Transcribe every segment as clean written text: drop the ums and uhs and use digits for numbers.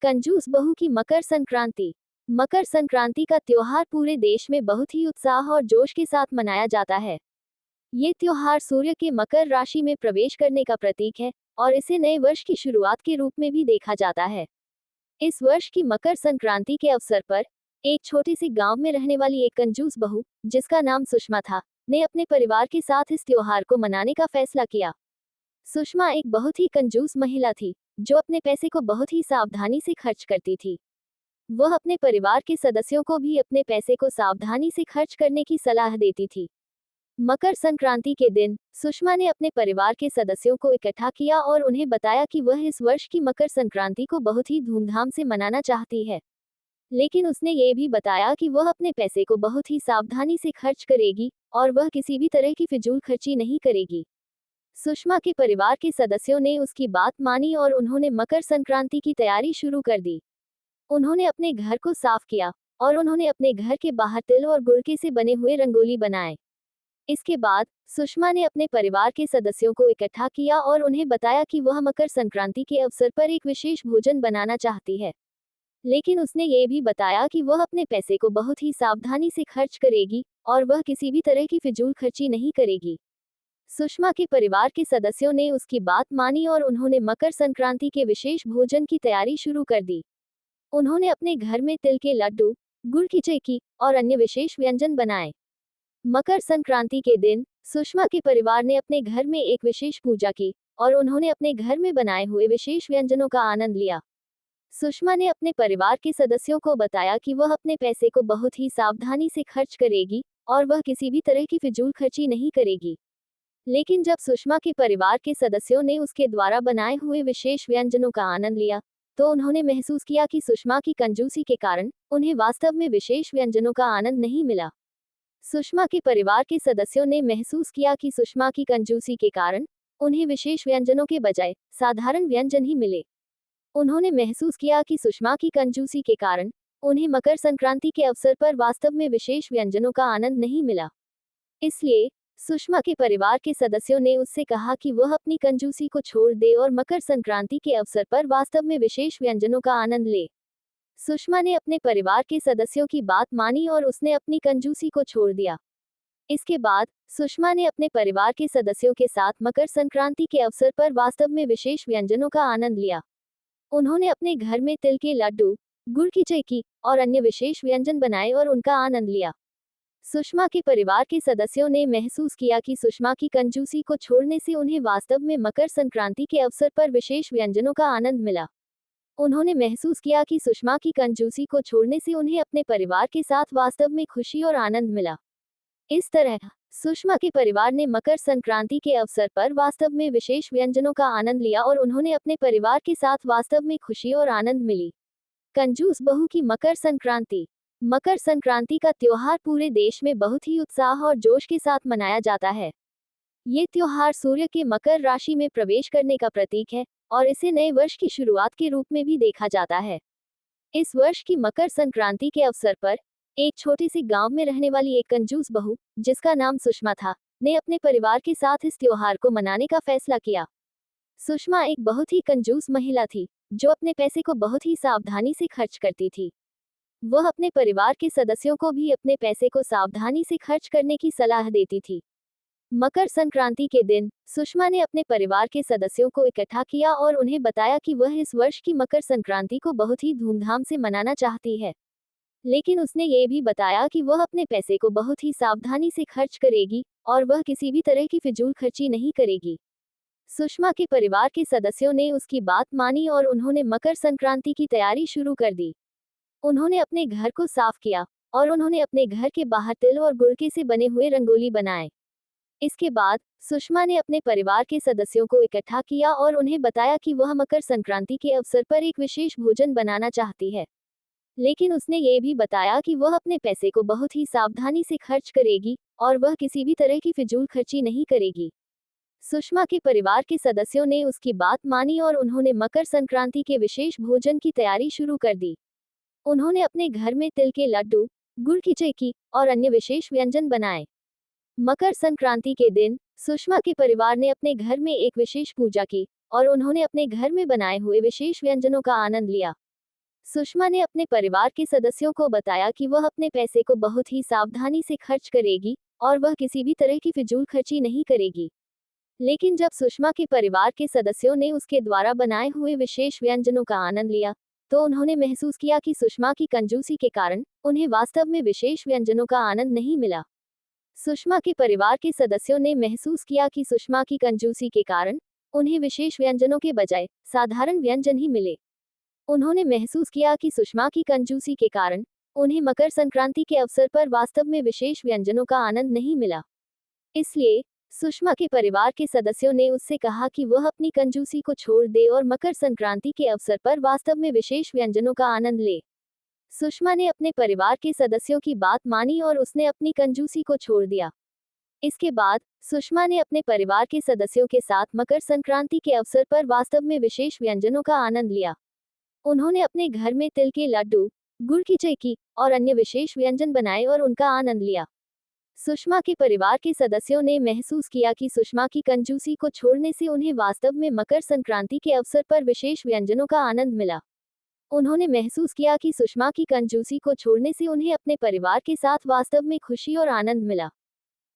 कंजूस बहू की मकर संक्रांति। मकर संक्रांति का त्योहार पूरे देश में बहुत ही उत्साह और जोश के साथ मनाया जाता है। ये त्योहार सूर्य के मकर राशि में प्रवेश करने का प्रतीक है और इसे नए वर्ष की शुरुआत के रूप में भी देखा जाता है। इस वर्ष की मकर संक्रांति के अवसर पर एक छोटे से गांव में रहने वाली एक कंजूस बहू, जिसका नाम सुषमा था, ने अपने परिवार के साथ इस त्योहार को मनाने का फैसला किया। सुषमा एक बहुत ही कंजूस महिला थी, जो अपने पैसे को बहुत ही सावधानी से खर्च करती थी। वह अपने परिवार के सदस्यों को भी अपने पैसे को सावधानी से खर्च करने की सलाह देती थी। मकर संक्रांति के दिन सुषमा ने अपने परिवार के सदस्यों को इकट्ठा किया और उन्हें बताया कि वह इस वर्ष की मकर संक्रांति को बहुत ही धूमधाम से मनाना चाहती है। लेकिन उसने ये भी बताया कि वह अपने पैसे को बहुत ही सावधानी से खर्च करेगी और वह किसी भी तरह की फिजूल खर्ची नहीं करेगी। सुषमा के परिवार के सदस्यों ने उसकी बात मानी और उन्होंने मकर संक्रांति की तैयारी शुरू कर दी। उन्होंने अपने घर को साफ किया और उन्होंने अपने घर के बाहर तिल और गुड़ के से बने हुए रंगोली बनाए। इसके बाद सुषमा ने अपने परिवार के सदस्यों को इकट्ठा किया और उन्हें बताया कि वह मकर संक्रांति के अवसर पर एक विशेष भोजन बनाना चाहती है। लेकिन उसने ये भी बताया कि वह अपने पैसे को बहुत ही सावधानी से खर्च करेगी और वह किसी भी तरह की फिजूल खर्ची नहीं करेगी। सुषमा के परिवार के सदस्यों ने उसकी बात मानी और उन्होंने मकर संक्रांति के विशेष भोजन की तैयारी शुरू कर दी। उन्होंने अपने घर में तिल के लड्डू, गुड़ की चेकी और अन्य विशेष व्यंजन बनाए। मकर संक्रांति के दिन सुषमा के परिवार ने अपने घर में एक विशेष पूजा की और उन्होंने अपने घर में बनाए हुए विशेष व्यंजनों का आनंद लिया। सुषमा ने अपने परिवार के सदस्यों को बताया कि वह अपने पैसे को बहुत ही सावधानी से खर्च करेगी और वह किसी भी तरह की फिजूल खर्ची नहीं करेगी। लेकिन जब सुषमा के परिवार के सदस्यों ने उसके द्वारा बनाए हुए विशेष व्यंजनों का आनंद लिया, तो उन्होंने महसूस किया कि सुषमा की कंजूसी के कारण उन्हें वास्तव में विशेष व्यंजनों का आनंद नहीं मिला। सुषमा के परिवार के सदस्यों ने महसूस किया कि सुषमा की कंजूसी के कारण उन्हें विशेष व्यंजनों के बजाय साधारण व्यंजन ही मिले। उन्होंने महसूस किया कि सुषमा की कंजूसी के कारण उन्हें मकर संक्रांति के अवसर पर वास्तव में विशेष व्यंजनों का आनंद नहीं मिला। इसलिए सुषमा के परिवार के सदस्यों ने उससे कहा कि वह अपनी कंजूसी को छोड़ दे और मकर संक्रांति के अवसर पर वास्तव में विशेष व्यंजनों का आनंद ले। सुषमा ने अपने परिवार के सदस्यों की बात मानी और उसने अपनी कंजूसी को छोड़ दिया। इसके बाद सुषमा ने अपने परिवार के सदस्यों के साथ मकर संक्रांति के अवसर पर वास्तव में विशेष व्यंजनों का आनंद लिया। उन्होंने अपने घर में तिल के लड्डू, गुड़ की चेकी और अन्य विशेष व्यंजन बनाए और उनका आनंद लिया। सुषमा के परिवार के सदस्यों ने महसूस किया कि सुषमा की कंजूसी को छोड़ने से उन्हें वास्तव में मकर संक्रांति के अवसर पर विशेष व्यंजनों का आनंद मिला। उन्होंने महसूस किया कि सुषमा की कंजूसी को छोड़ने से उन्हें अपने परिवार के साथ वास्तव में खुशी और आनंद मिला। इस तरह सुषमा के परिवार ने मकर संक्रांति के अवसर पर वास्तव में विशेष व्यंजनों का आनंद लिया और उन्होंने अपने परिवार के साथ वास्तव में खुशी और आनंद मिली। कंजूस बहू की मकर संक्रांति। मकर संक्रांति का त्योहार पूरे देश में बहुत ही उत्साह और जोश के साथ मनाया जाता है। ये त्योहार सूर्य के मकर राशि में प्रवेश करने का प्रतीक है और इसे नए वर्ष की शुरुआत के रूप में भी देखा जाता है। इस वर्ष की मकर संक्रांति के अवसर पर एक छोटे से गांव में रहने वाली एक कंजूस बहू, जिसका नाम सुषमा था, ने अपने परिवार के साथ इस त्योहार को मनाने का फैसला किया। सुषमा एक बहुत ही कंजूस महिला थी, जो अपने पैसे को बहुत ही सावधानी से खर्च करती थी। वह अपने परिवार के सदस्यों को भी अपने पैसे को सावधानी से खर्च करने की सलाह देती थी। मकर संक्रांति के दिन सुषमा ने अपने परिवार के सदस्यों को इकट्ठा किया और उन्हें बताया कि वह इस वर्ष की मकर संक्रांति को बहुत ही धूमधाम से मनाना चाहती है। लेकिन उसने ये भी बताया कि वह अपने पैसे को बहुत ही सावधानी से खर्च करेगी और वह किसी भी तरह की फिजूल खर्ची नहीं करेगी। सुषमा के परिवार के सदस्यों ने उसकी बात मानी और उन्होंने मकर संक्रांति की तैयारी शुरू कर दी। उन्होंने अपने घर को साफ किया और उन्होंने अपने घर के बाहर तिल और गुड़ के से बने हुए रंगोली बनाए। इसके बाद सुषमा ने अपने परिवार के सदस्यों को इकट्ठा किया और उन्हें बताया कि वह मकर संक्रांति के अवसर पर एक विशेष भोजन बनाना चाहती है। लेकिन उसने ये भी बताया कि वह अपने पैसे को बहुत ही सावधानी से खर्च करेगी और वह किसी भी तरह की फिजूल खर्ची नहीं करेगी। सुषमा के परिवार के सदस्यों ने उसकी बात मानी और उन्होंने मकर संक्रांति के विशेष भोजन की तैयारी शुरू कर दी। उन्होंने अपने घर में तिल के लड्डू, गुड़ की चेकी और अन्य विशेष व्यंजन बनाए। मकर संक्रांति के दिन सुषमा के परिवार ने अपने घर में एक विशेष पूजा की और उन्होंने अपने घर में बनाए हुए विशेष व्यंजनों का आनंद लिया। सुषमा ने अपने परिवार के सदस्यों को बताया कि वह अपने पैसे को बहुत ही सावधानी से खर्च करेगी और वह किसी भी तरह की फिजूल खर्ची नहीं करेगी। लेकिन जब सुषमा के परिवार के सदस्यों ने उसके द्वारा बनाए हुए विशेष व्यंजनों का आनंद लिया, तो उन्होंने महसूस किया कि सुषमा की कंजूसी के कारण उन्हें वास्तव में विशेष व्यंजनों का आनंद नहीं मिला। सुषमा के परिवार के सदस्यों ने महसूस किया कि सुषमा की कंजूसी के कारण उन्हें विशेष व्यंजनों के बजाय साधारण व्यंजन ही मिले। उन्होंने महसूस किया कि सुषमा की कंजूसी के कारण उन्हें मकर संक्रांति के अवसर पर वास्तव में विशेष व्यंजनों का आनंद नहीं मिला। इसलिए सुषमा के परिवार के सदस्यों ने उससे कहा कि वह अपनी कंजूसी को छोड़ दे और मकर संक्रांति के अवसर पर वास्तव में विशेष व्यंजनों का आनंद ले। सुषमा ने अपने परिवार के सदस्यों की बात मानी और उसने अपनी कंजूसी को छोड़ दिया। इसके बाद सुषमा ने अपने परिवार के सदस्यों के साथ मकर संक्रांति के अवसर पर वास्तव में विशेष व्यंजनों का आनंद लिया। उन्होंने अपने घर में तिल के लड्डू, गुड़ की चिक्की और अन्य विशेष व्यंजन बनाए और उनका आनंद लिया। सुषमा के परिवार के सदस्यों ने महसूस किया कि सुषमा की कंजूसी को छोड़ने से उन्हें वास्तव में मकर संक्रांति के अवसर पर विशेष व्यंजनों का आनंद मिला। उन्होंने महसूस किया कि सुषमा की कंजूसी को छोड़ने से उन्हें अपने परिवार के साथ वास्तव में खुशी और आनंद मिला।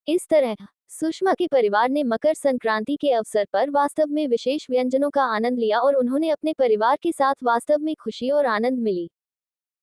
इस तरह सुषमा के परिवार ने मकर संक्रांति के अवसर पर वास्तव में विशेष व्यंजनों का आनंद लिया और उन्होंने अपने परिवार के साथ वास्तव में खुशी और आनंद मिली।